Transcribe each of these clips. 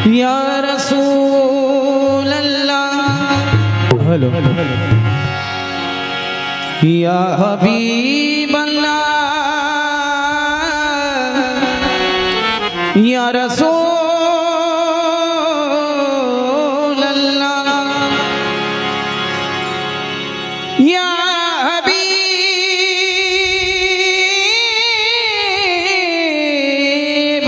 या रसूल अल्लाह, हेलो या हबीब अल्लाह, या रसूल अल्लाह, या हबीब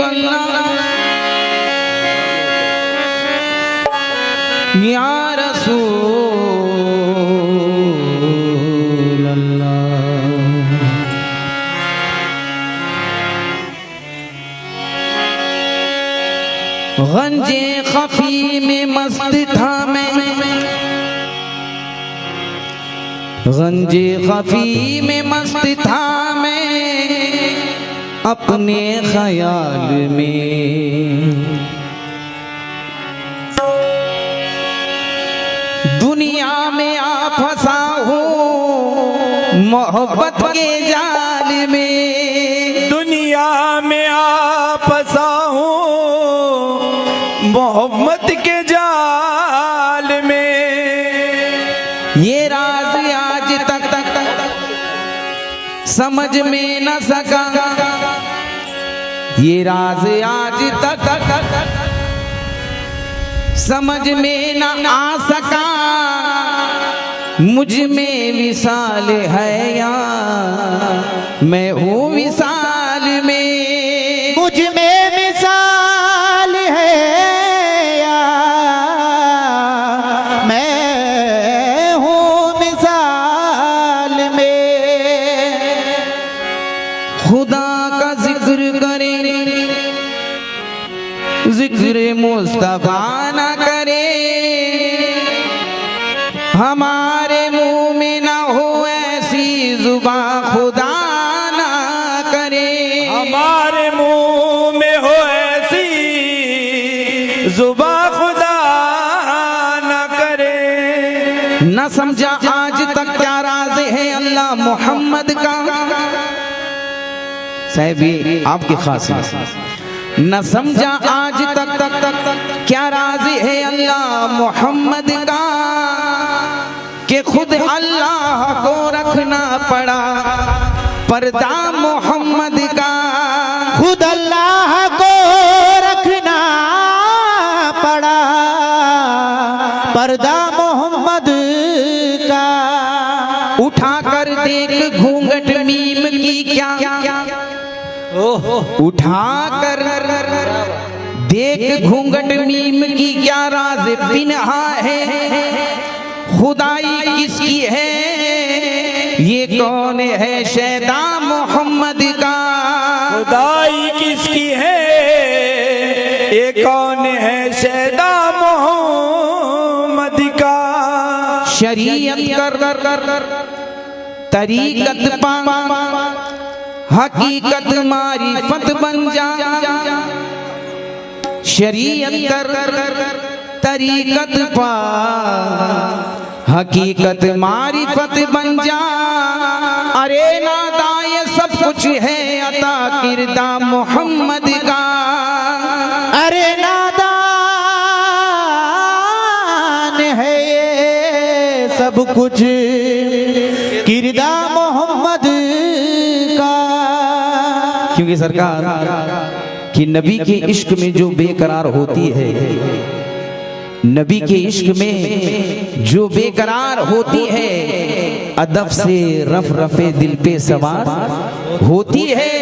अल्लाह, या रसूल अल्लाह। गंजे खफी में मस्त था मैं, गंजे खफी में मस्त था मैं, अपने ख्याल में। दुनिया में आ फंसा हूँ मोहब्बत के जाल में, दुनिया में आ फंसा हूँ मोहब्बत के जाल में। ये राज आज तक समझ में न सका, ये राज आज तक समझ में न आ सका। मुझ में विशाल है या मैं हूँ विशाल में, मुझ में मिसाल है या मैं हूँ मिसाल में। खुदा का जिक्र करें, जिक्र मुस्तफा ना करे, हमारे मुंह में ना हो ऐसी जुबान खुदा ना करे, हमारे मुंह में हो ऐसी जुबान खुदा न करे। न समझा आज तक क्या राज है अल्लाह मोहम्मद का। साहब ये आपकी खास है। न समझा आज तक क्या राज है अल्लाह मोहम्मद का, कि खुद अल्लाह को रखना पड़ा पर्दा मोहम्मद का, खुद अल्लाह को रखना पड़ा पर्दा मोहम्मद का। उठा कर देख घूंघट मीम की क्या, उठा कर देख घूंघट मीम की क्या राज पिन्हा है। खुदाई किसकी है ये कौन है शैदा मोहम्मद का, खुदाई किसकी है ये कौन है शैदा मोहम्मद का। शरीयत कर तरीकत पा, हकीकत मारिफत बन जा। शरीयत कर तरीकत पा, हकीकत मारिफत बन जा। अरे नादा ये सब कुछ है अता किरदा मोहम्मद का, अरे नादान है ये सब कुछ किरदा मोहम्मद का। क्योंकि सरकार कि नबी के इश्क में जो बेकरार होती है, नबी के इश्क में जो बेकरार होती है, अदब से रफ रफे दिल पे सवार होती है।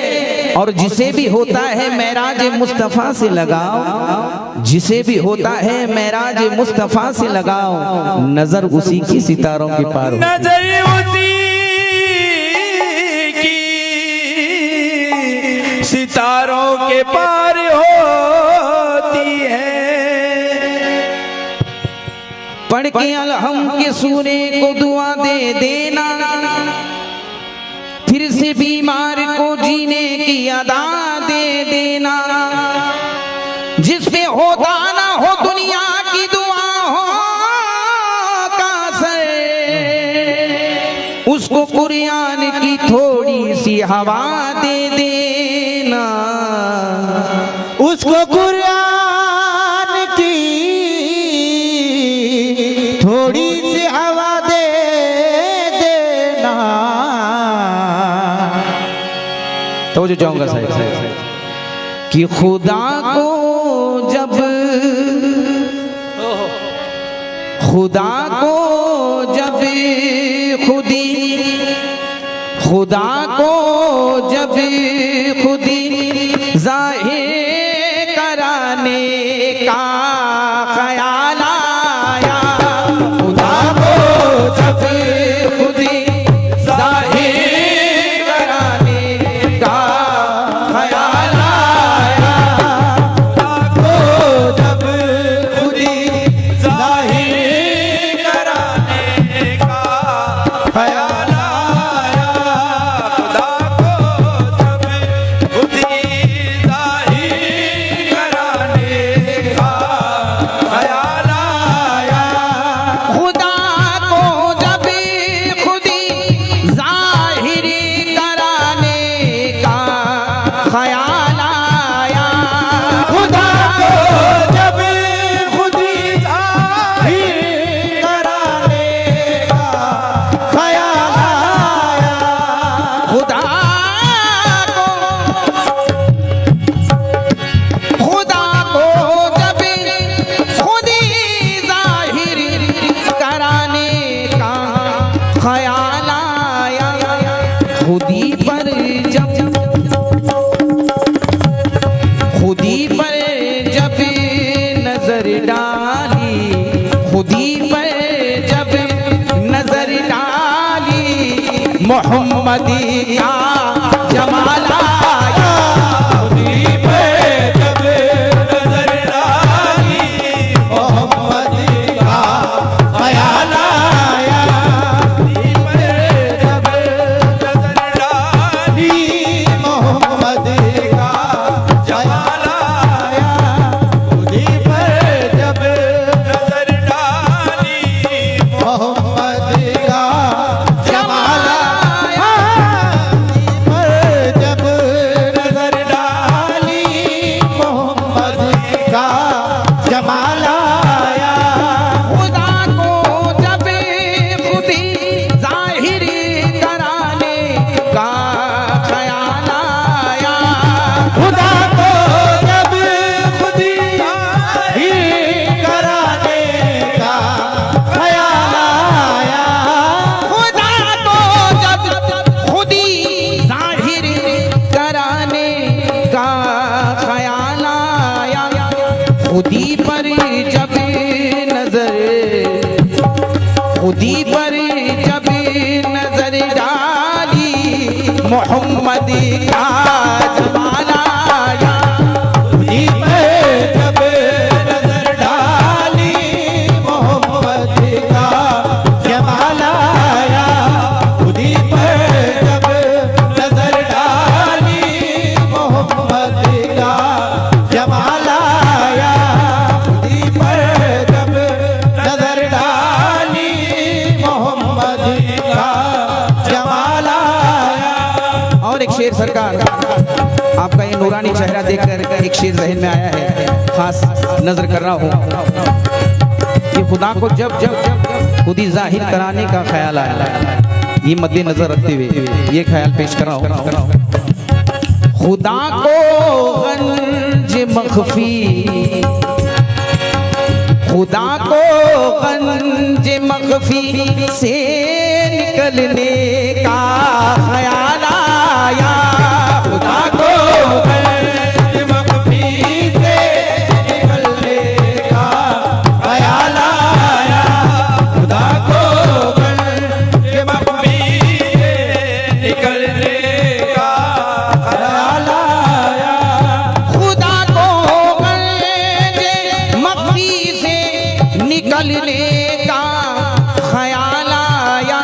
और जिसे भी होता है मेराज मुस्तफ़ा से लगाओ, जिसे भी होता है मेराज मुस्तफ़ा से लगाओ, नजर उसी की सितारों के पार होती है। नजर उसी की सितारों के पार होती है। पढ़ के अलहम के सूरे को दुआ दे देना, फिर से बीमार को जीने की अदा दे देना। जिस पे होता ना हो दुनिया की दुआ हो का असर, उसको कुरान की थोड़ी सी हवा दे देना। उसको कुरान थोड़ी सी हवा दे देना। तो जो जाऊंगा साहब कि खुदा को जब खुदा को जब खुदा को जब खुदी जाहिर कराने का ख्याल आया, खुदा को जब खुदी जाहिर कराने का ख्याल आया, खुदा को जब खुदी जाहिर कराने का ख्याल आया, खुदा को जब खुद ही जाहिर कराने का ख्याल आया, खुदा को जब खुदी जाहिर कराने का ख्याल आया, खुदा को जब खुदी जाहिर कराने का ख्याल आया, खुदा को जब खुदी जाहिर कराने का ख्याल आया, खुदी पर जब नजर डाली, खुदी पर जब नजर डाली, मोहम्मदी का जमाल आया, खुदी पे जब नजर डाली, मोहम्मद का ख्याल आया, खुदी पे जब नजर डाली, मोहम्मद का जमाल आया, खुदी पे जब नजर डाली मोहम्मद का जमाल आया, पर जब नजर डाली, मोहम्मद का जमाल आया, खुदा को जब खुदी जाहिर कराने का ख्याल आया, खुदा को जब खुदी जाहिर कराने का ख्याल आया, खुदा को जब खुदी जाहिर कराने का ख्याल आया, खुदी पर जब नजर डाली, मोहम्मद का जमाल आया, खुदी पे जब नजर डाली, मोहम्मद का जमाल आया, खुदी पे जब नजर डाली, मोहम्मद का जमाल आया, खुदी पे जब नजर डाली, मोहम्मद का जमाल आया। और एक शेर सरकार, आपका ये नूरानी चेहरा देखकर एक शेर जहन में आया है, खास नजर कर रहा हूँ कि खुदा को जब खुदी जाहिर कराने का ख्याल आया, ये मद्देनजर रखते हुए ये ख्याल पेश कर रहा हूँ। खुदा को गंज मख्फी, खुदा को गंज मख्फी से निकलने का ख्याल आया, खुदा को गंज मख्फी से निकलने का ख्याल आया, खुदा को गंज मख्फी से निकलने का ख्याल आया, खुदा को गंज मख्फी से निकलने का ख्याल आया,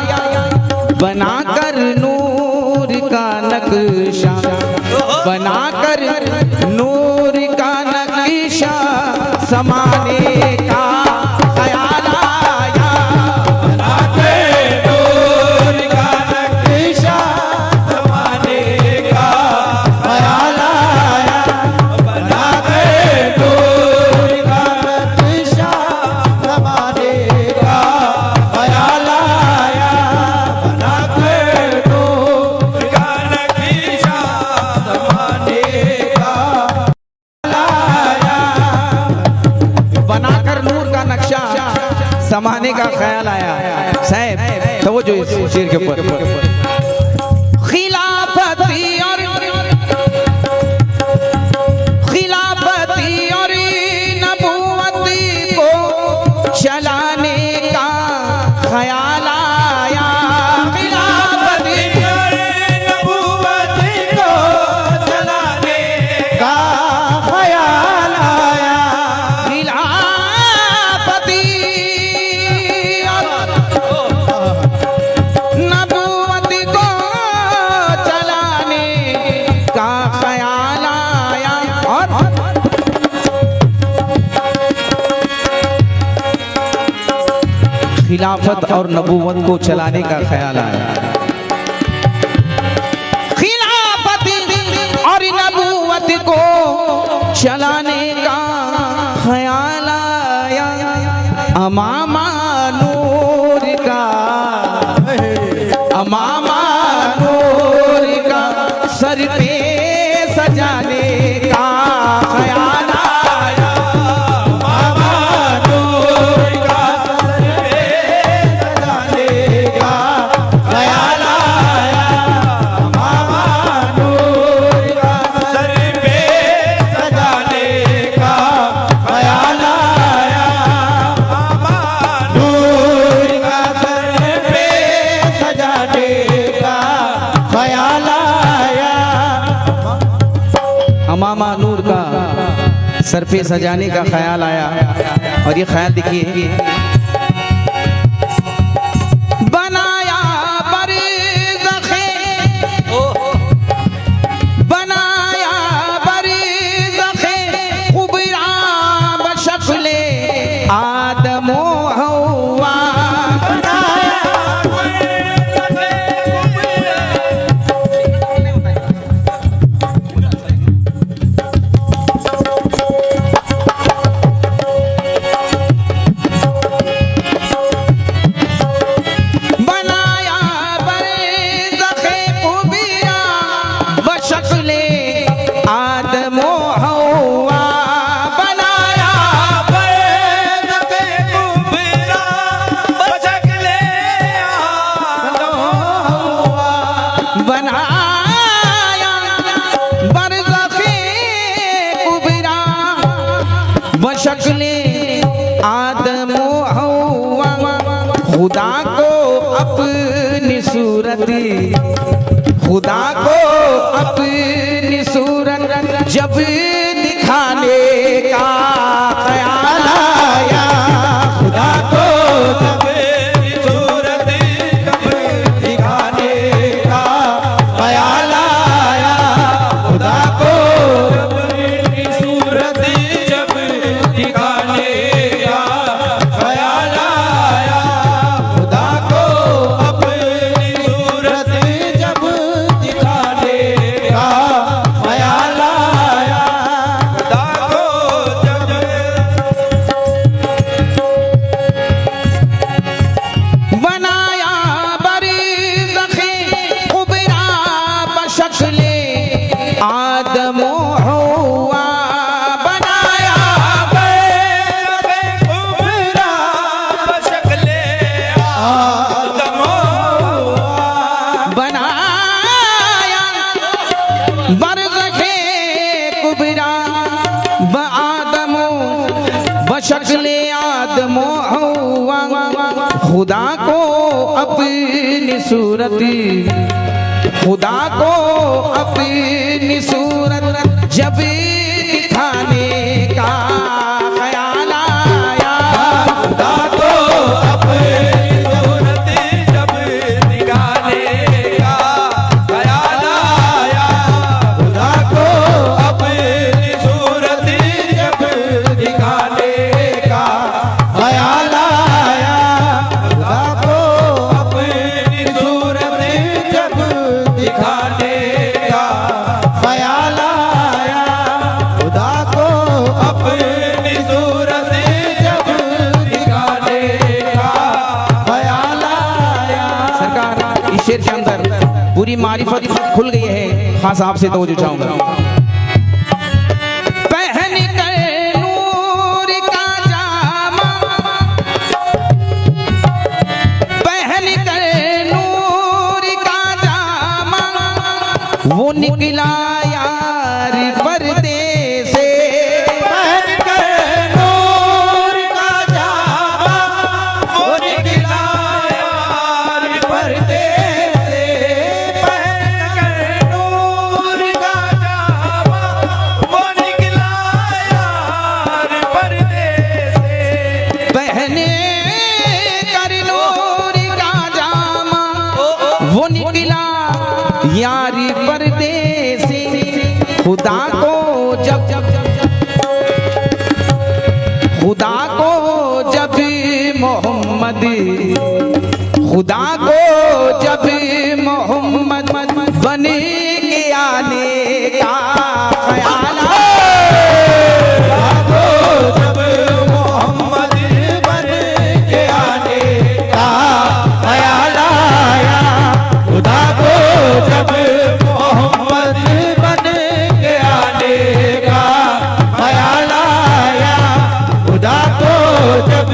बनाकर नूर का नक्शा, बनाकर नूर का नक्शा समाने का ख्याल आया, बनाके नूर का नक्शा समाने का ख्याल आया, बनाके नूर का नक्शा समाने का आया साहब, तो वो जो इस शेर के ऊपर खिलाफती और नबूवती को चलाने का ख्याल आया। खिलाफती और नबूवती को चलाने का ख्याल आया। खिलाफती और नबूवती को चलाने का ख्याल आया। और खिलाफत और नबूवत को चलाने का ख्याल आया। खिलाफत और नबूवत को चलाने का ख्याल आया। अमामा नूर का, अमामा नूर का सर पे सजाने का ख्याल आया। मामा नूर का सर पे सजाने का ख्याल आया। मामा नूर का सर पे सजाने का ख्याल आया। मामा नूर का सर पे सजाने का ख्याल आया। अमामा नूर का सर पे सजाने का ख्याल आया। और ये ख्याल देखिए, बनाया बरज़ख़े, बनाया बरज़ख़े कुबरा बशक्ले आदम व हव्वा। बनाया बरज़ख़े कुबरा बशक्ले आदम व हव्वा। बनाया बरज़ख़े कुबरा बशक्ले बनाया बरज़ख़े कुबरा बशक्ले आदम व हव्वा। खुदा को अपनी सूरत, खुदा को अपनी सूरत जब दिखाने का ख्याल आया। खुदा को अपनी सूरत जब दिखाने का ख्याल आया। खुदा को अपनी सूरत जब दिखाने का ख्याल आया। खुदा को अपनी सूरत जब दिखाने का ख्याल आया। खुदा को जब बनाया बरज़ख़े कुबरा बशक्ले आदम व हव्वा। बनाया बरज़ख़े कुबरा बशक्ले आदम बनाया बरज़ख़े कुबरा ब आदम बशक्ले आदम व हव्वा। खुदा को अपनी सूरत, खुदा को अपनी सूरत जब दिखाने का ख्याल आया। खुदा को अपनी सूरत जब दिखाने का ख्याल आया। खुदा को अपनी सूरत जब दिखाने का ख्याल आया। खुदा को अपनी सूरत जब दिखाने का ख्याल आया। खुदा को अपनी सूरत जब दिखाने का ख्याल आया। सरकार, इस शेर के अंदर पूरी मारिफत खुल गई है। खास आपसे तवज्जो चाहूंगा। पहन कर नूर का जामा, निकला यार पर्दे से, पहन कर नूर का जामा, वो निकला यार पर्दे से। पहन कर नूर का जामा, वो निकला यार पर्दे से। पहने कर नूर का जामा, वो निकला यारी पर्दे से। खुदा को जब मोहम्मद, खुदा को जब मोहम्मद बन के आने का ख्याल आया, जब मोहम्मद बन के आने का ख्याल आया, खुदा को जब मोहम्मद बन के आने का ख्याल आया, खुदा को जब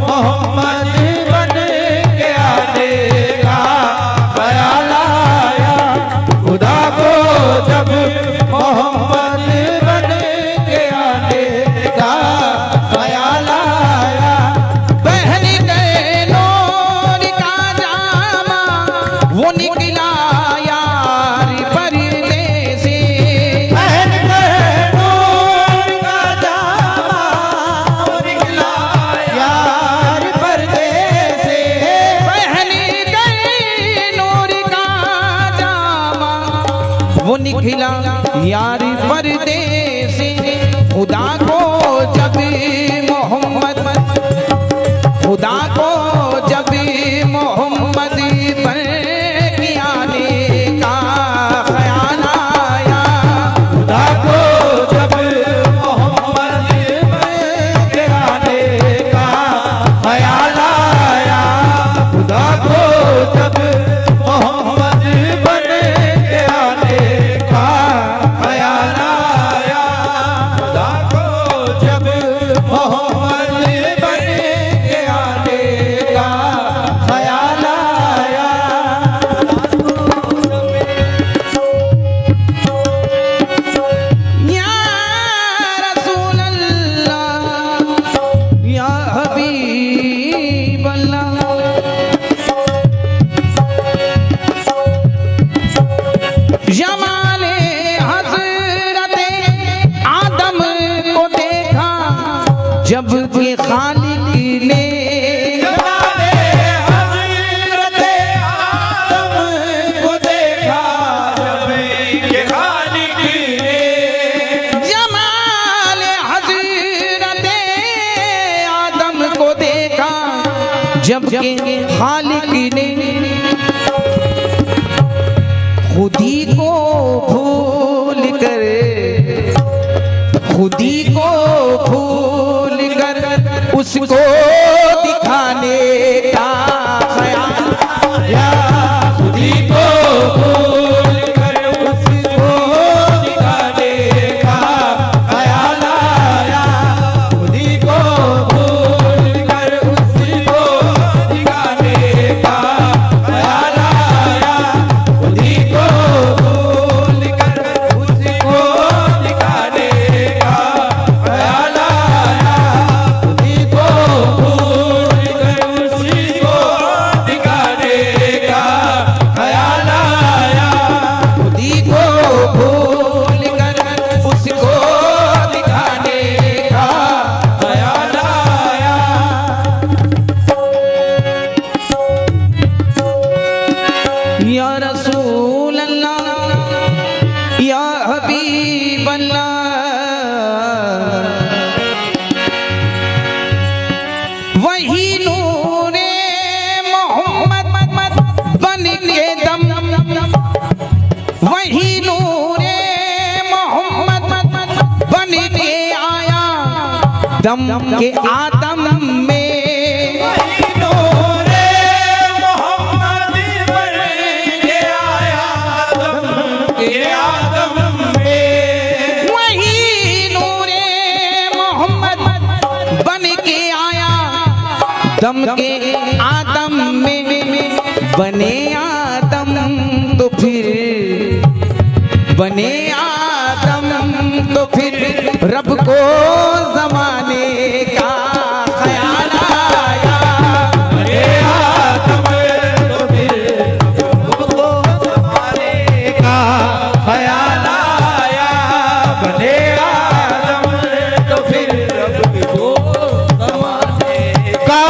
मोहम्मद बन के आने का ख्याल आया, खुदा को जब मोहम्मद बन के आने का ख्याल आया। पहन गए नूर का जामा, वो निकला यार पर्दे से। पहन कर नूर का जामा, वो निकला यार पर्दे से। पहन गए नूर का जामा, वो निकला यार पर्दे से। खुदा को जब मोहम्मद, खुदा को जब मोहम्मद बन के आने का ख्याल आया, खुदा को जब मोहम्मद बन के आने का ख्याल आया, खुदा को जब मोहम्मद बन के आने का ख्याल आया, खुदा को जब मोहम्मद बन के आने का ख्याल आया। या रसूल अल्लाह, या हबीब अल्लाह, जमाले हज़रते आदम को देखा जब कि खालिक ने, जमाले हज़रते आदम को देखा जब के खालिक ने, जमाले हज़रते आदम को देखा जब कि खालिक ने, खुदी को भूल कर, खुदी को भूल कर उसको दिखाने का ख्याल या खुदी को भूल कर उसको दिखाने का ख्याल आया, खुदी को भूल कर उसको दिखाने का ख्याल आया, खुदी को भूल कर उसको दिखाने का ख्याल आया, खुदी को भूल कर उसको दिखाने का ख्याल आया, खुदी को भूल कर उसको दिखाने का ख्याल आया। या रसूल अल्लाह, या हबीब अल्लाह, वही नूरे मोहम्मद बन के दम, वही नूरे मोहम्मद बन के आया दम के आदम में। नूरे मोहम्मद बन के आया दम के आदम में। वही नूरे मोहम्मद बन के आया दम के आदम में। बने आदम तो फिर बने आदम तो फिर रब को जमाने का ख्याल आया। बने आदम तो फिर रब को जमाने का ख्याल आया। बने आदम तो फिर रब को जमाने का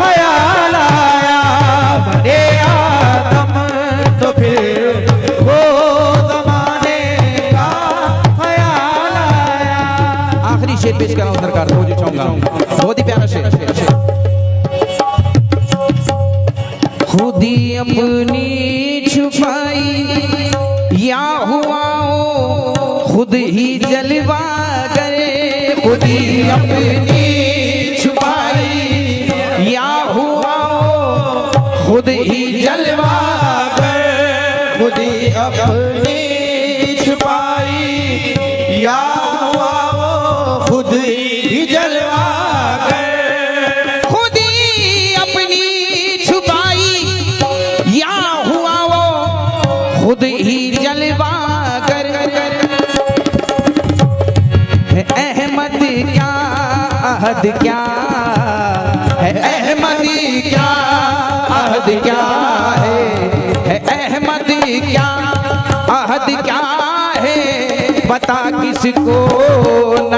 ख्याल आया। बने आदम तो फिर वो जमाने का ख्याल आया। आखिरी शेर पेश कर रहा हूं सरकार, तो जो चाहूंगा बहुत ही प्यारा शेर। खुद ही अपनी छुपाई या हुआ हो खुद ही जलवा करे। खुद ही अपनी छुपाई या हुआ हो खुद ही जलवा करे। खुद ही अपनी छुपाई या हुआ वो खुद ही जलवा गए। खुद ही अपनी छुपाई या हुआ वो खुद ही जलवा कर। है अहमद क्या अहद क्या है। अहमद क्या अहद क्या है अहमद क्या अहद क्या है। बता किसको न